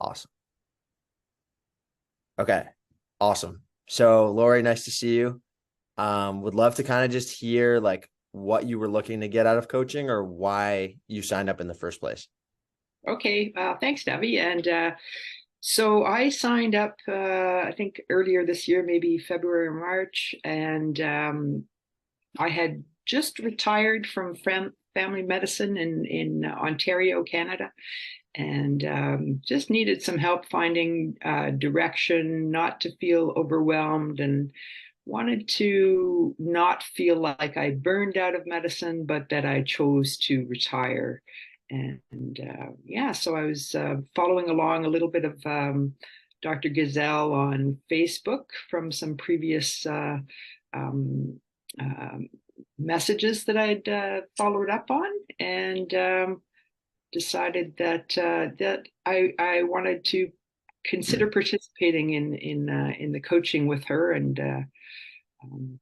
Awesome. Okay. Awesome. So Lori, nice to see you. Would love to kind of just hear like what you were looking to get out of coaching or why you signed up in the first place. Okay, thanks, Debbie. And so I signed up, I think earlier this year, maybe February or March, and I had just retired from family medicine in Ontario, Canada, and just needed some help finding direction, not to feel overwhelmed, and wanted to not feel like I burned out of medicine, but that I chose to retire. And yeah, so I was following along a little bit of Dr. Gazelle on Facebook from some previous um, uh, messages that I'd followed up on, and decided that I wanted to consider participating in the coaching with her, and um,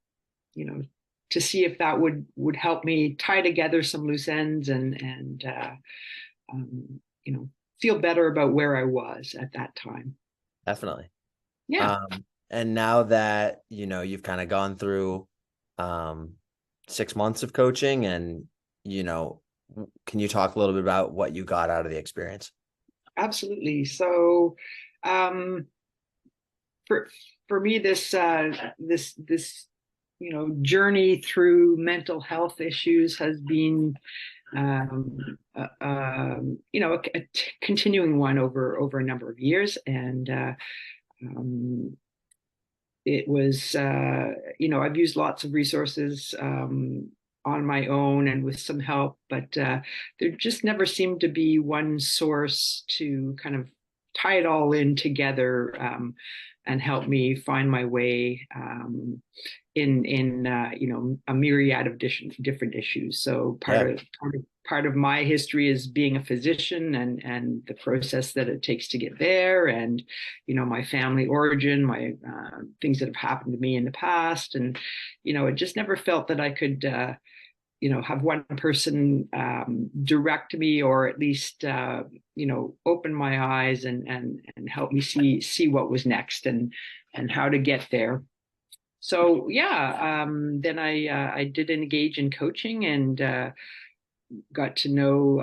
you know, to see if that would help me tie together some loose ends and you know, feel better about where I was at that time. Definitely. Yeah. And now that, you've kind of gone through um 6 months of coaching and, you know, can you talk a little bit about what you got out of the experience? Absolutely. So, um, for for me, this journey through mental health issues has been a continuing one over a number of years, and um, it was I've used lots of resources on my own and with some help, but there just never seemed to be one source to kind of tie it all in together, and help me find my way in a myriad of different issues. So Yeah. part of my history is being a physician, and the process that it takes to get there, and my family origin, my things that have happened to me in the past, and it just never felt that I could have one person direct me, or at least open my eyes and help me see what was next, and how to get there. So yeah, then I did engage in coaching, and got to know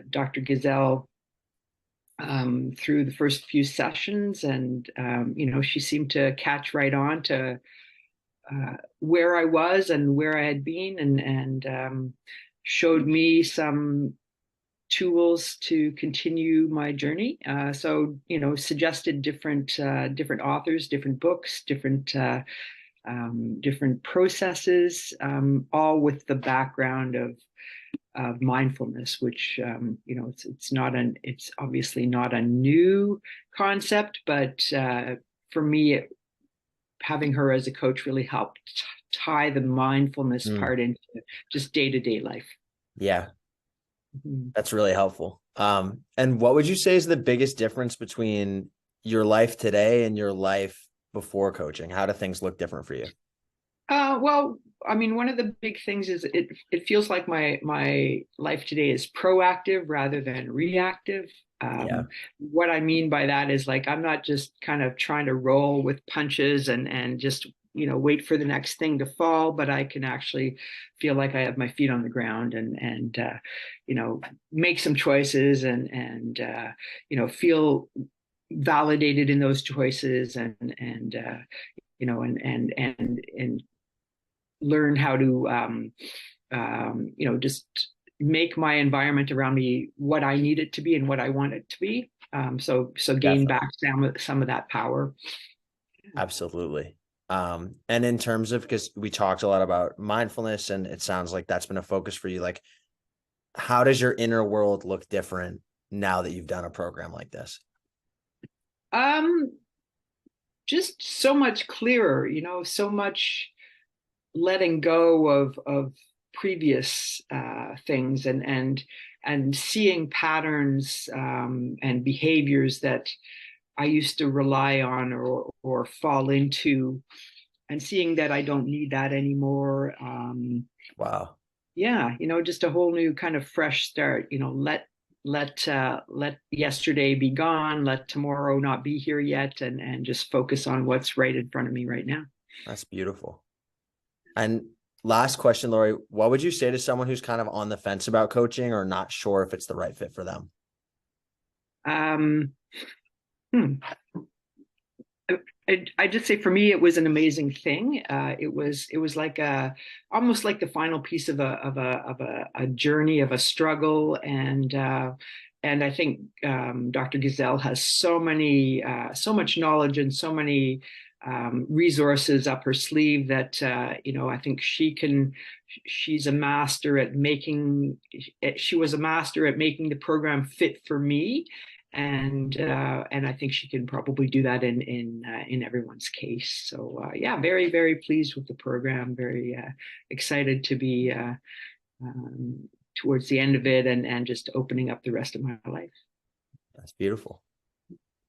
Dr. Gazelle through the first few sessions, and she seemed to catch right on to where I was and where I had been, and showed me some tools to continue my journey. So suggested different authors, different books, different processes, all with the background of mindfulness, which it's obviously not a new concept, but for me, having her as a coach really helped tie the mindfulness Mm, part into just day to day life. yeah, Mhm. that's really helpful. And what would you say is the biggest difference between your life today and your life before coaching? How do things look different for you? Well, I mean, one of the big things is it feels like my life today is proactive rather than reactive. Yeah. What I mean by that is, like, I'm not just kind of trying to roll with punches and just wait for the next thing to fall, but I can actually feel like I have my feet on the ground, and you know make some choices, and feel validated in those choices, and and learn how to just make my environment around me what I need it to be and what I want it to be. So gain Definitely. back some of that power. Absolutely. And in terms of, because we talked a lot about mindfulness and it sounds like that's been a focus for you, like how does your inner world look different now that you've done a program like this? Um, just so much clearer, so much letting go of previous things, and seeing patterns and behaviors that I used to rely on or fall into, and seeing that I don't need that anymore. Wow. Yeah, just a whole new kind of fresh start. Let let yesterday be gone, let tomorrow not be here yet, and just focus on what's right in front of me right now. That's beautiful. And last question, Lori, what would you say to someone who's kind of on the fence about coaching or not sure if it's the right fit for them? Um, hmm. I just say for me, it was an amazing thing. It was like a almost like the final piece of a journey of a struggle, and I think Dr. Gazelle has so much knowledge and so many resources up her sleeve that I think she's a master at making. She was a master at making the program fit for me, and I think she can probably do that in everyone's case. So yeah, very very pleased with the program. Very excited to be towards the end of it and just opening up the rest of my life. That's beautiful.